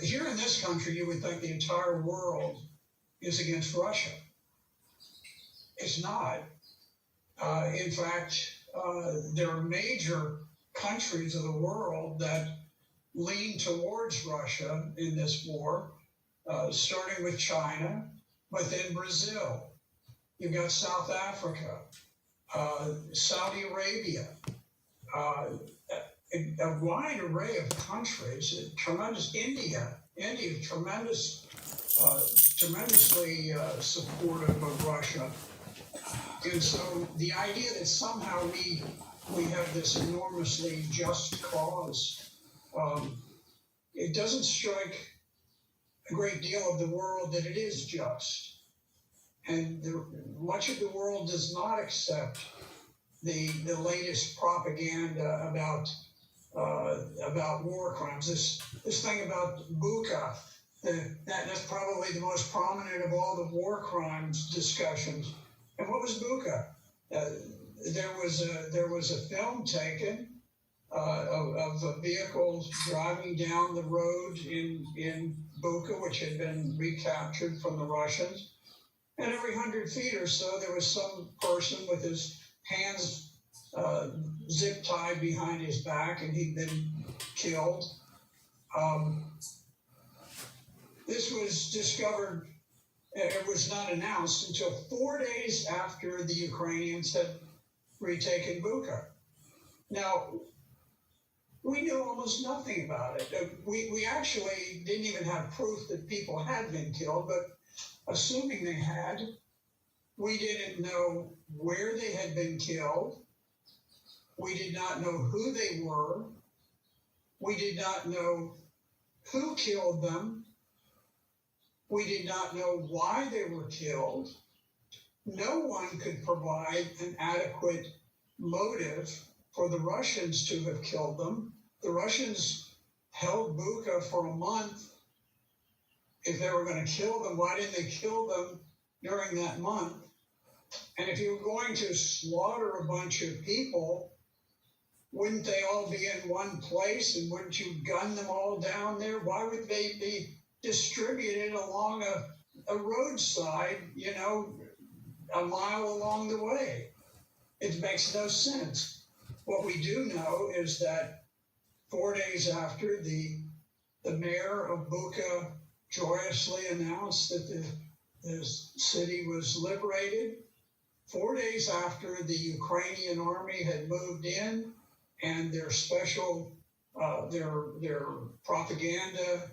Here in this country, you would think the entire world is against Russia. It's not. In fact, there are major countries of the world that lean towards Russia in this war, starting with China, but then Brazil. You've got South Africa, Saudi Arabia, a wide array of countries, tremendous India, tremendously supportive of Russia. And so the idea that somehow we have this enormously just cause, it doesn't strike a great deal of the world that it is just. And much of the world does not accept the latest propaganda about war crimes. This thing about Bucha, that's probably the most prominent of all the war crimes discussions. And what was Bucha? There was a film taken of a vehicle driving down the road in Bucha, which had been recaptured from the Russians. And every 100 feet or so, there was some person with his hands zip tied behind his back, and he'd been killed. This was discovered, it was not announced until 4 days after the Ukrainians had retaken Bucha. Now, we knew almost nothing about it. We actually didn't even have proof that people had been killed, but assuming they had, we didn't know where they had been killed. We did not know who they were. We did not know who killed them. We did not know why they were killed. No one could provide an adequate motive for the Russians to have killed them. The Russians held Bucha for a month. If they were going to kill them, why didn't they kill them during that month? And if you were going to slaughter a bunch of people, wouldn't they all be in one place, and wouldn't you gun them all down there? Why would they be distributed along a roadside, a mile along the way? It makes no sense. What we do know is that 4 days after, the mayor of Bucha joyously announced that the city was liberated. 4 days after, the Ukrainian army had moved in, and their special, their propaganda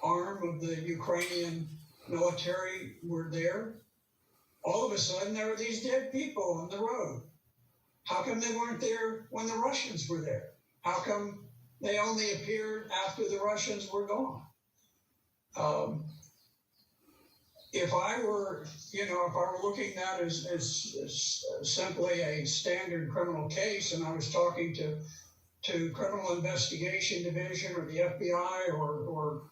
arm of the Ukrainian military were there. All of a sudden, there were these dead people on the road. How come they weren't there when the Russians were there? How come they only appeared after the Russians were gone? If I were looking at it as simply a standard criminal case, and I was talking to Criminal Investigation Division or the FBI or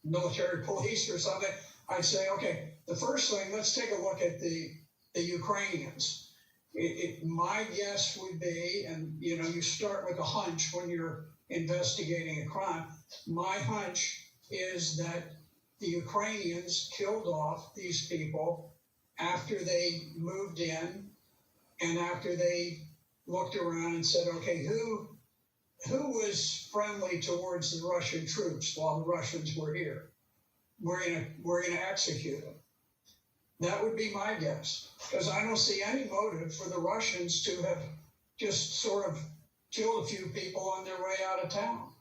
military police or something, I'd say, okay, the first thing, let's take a look at the Ukrainians. My guess would be, and you start with a hunch when you're investigating a crime. My hunch is that the Ukrainians killed off these people after they moved in and after they looked around and said, okay, who was friendly towards the Russian troops while the Russians were here? We're gonna execute them. That would be my guess, because I don't see any motive for the Russians to have just sort of killed a few people on their way out of town.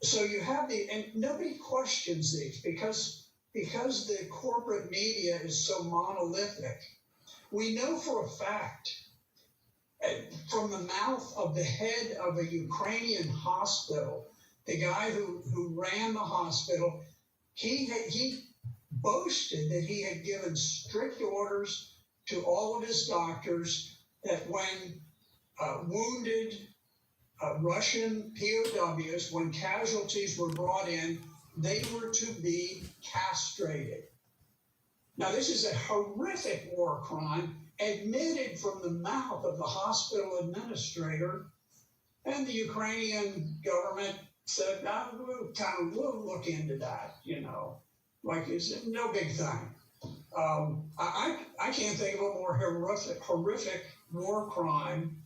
So you have and nobody questions these because the corporate media is so monolithic. We know for a fact, from the mouth of the head of a Ukrainian hospital, the guy who ran the hospital, he boasted that he had given strict orders to all of his doctors that when wounded Russian POWs, when casualties were brought in, they were to be castrated. Now, this is a horrific war crime admitted from the mouth of the hospital administrator, and the Ukrainian government said, we'll look into that, like it's no big thing. I can't think of a more horrific war crime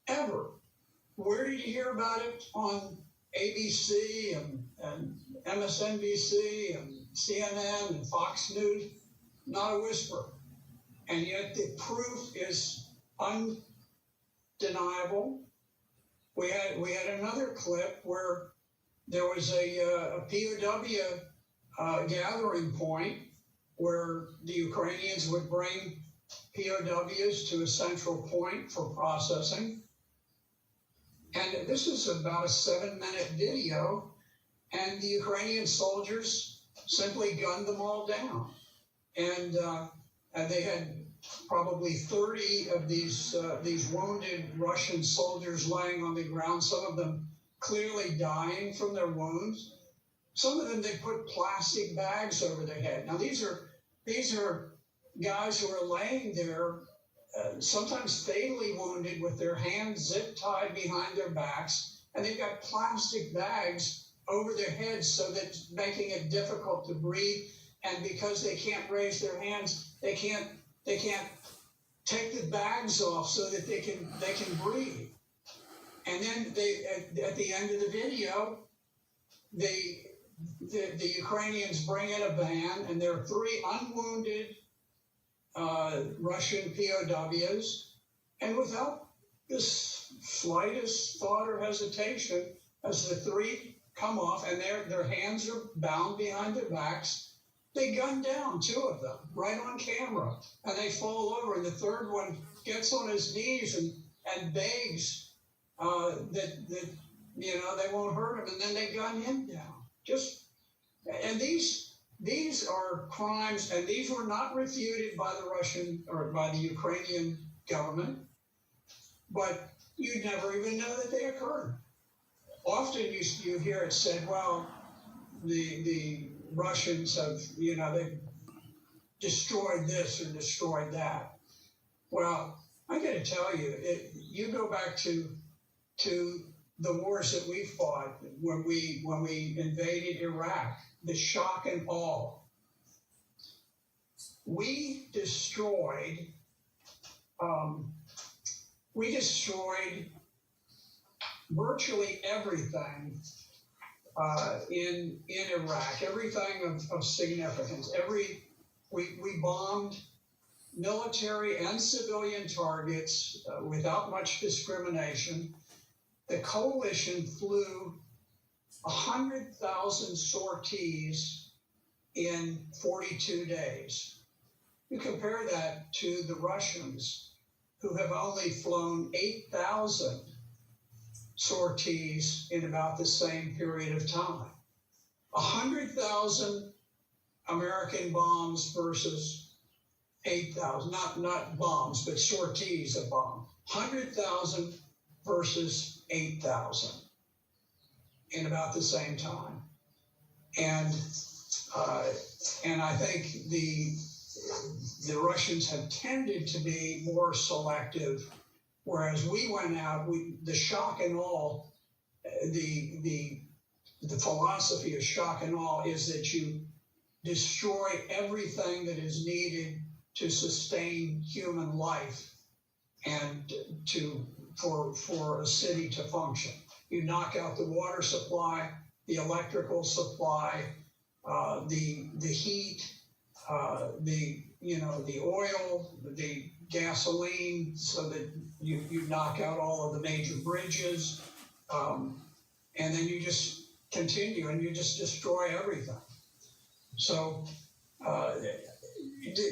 ever. Where did you hear about it? On ABC and MSNBC and CNN and Fox News? Not a whisper. And yet the proof is undeniable. We had another clip where there was a POW gathering point where the Ukrainians would bring POWs to a central point for processing. And this is about a 7-minute video, and the Ukrainian soldiers simply gunned them all down. And they had probably 30 of these wounded Russian soldiers lying on the ground, some of them clearly dying from their wounds. Some of them, they put plastic bags over their head. Now, these are guys who are laying there, sometimes fatally wounded, with their hands zip-tied behind their backs, and they've got plastic bags over their heads so that it's making it difficult to breathe. And because they can't raise their hands, they can't take the bags off so that they can breathe. And then at the end of the video, the Ukrainians bring in a van, and there are 3 unwounded Russian POWs, and without the slightest thought or hesitation, as the 3 come off and their hands are bound behind their backs, they gun down 2 of them right on camera, and they fall over, and the 3rd one gets on his knees and begs that they won't hurt him, and then they gun him down. And these are crimes, and these were not refuted by the Russian or by the Ukrainian government, but you'd never even know that they occurred. Often you hear it said, well, the Russians have, they've destroyed this or destroyed that. Well, I got to tell you, you go back to the wars that we fought when we invaded Iraq, the shock and awe. We destroyed virtually everything in Iraq, everything of significance. We bombed military and civilian targets without much discrimination. The coalition flew 100,000 sorties in 42 days. You compare that to the Russians, who have only flown 8,000 sorties in about the same period of time. 100,000 American bombs versus 8,000, not bombs, but sorties of bombs. 100,000 versus 8,000 in about the same time. And I think the Russians have tended to be more selective, whereas we went out, the shock and awe, the philosophy of shock and awe is that you destroy everything that is needed to sustain human life and for a city to function. You knock out the water supply, the electrical supply, the heat, the oil, the gasoline, so that you knock out all of the major bridges, and then you just continue and you just destroy everything. So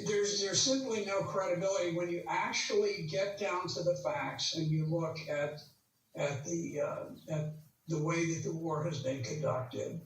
there's simply no credibility when you actually get down to the facts and you look at the way that the war has been conducted.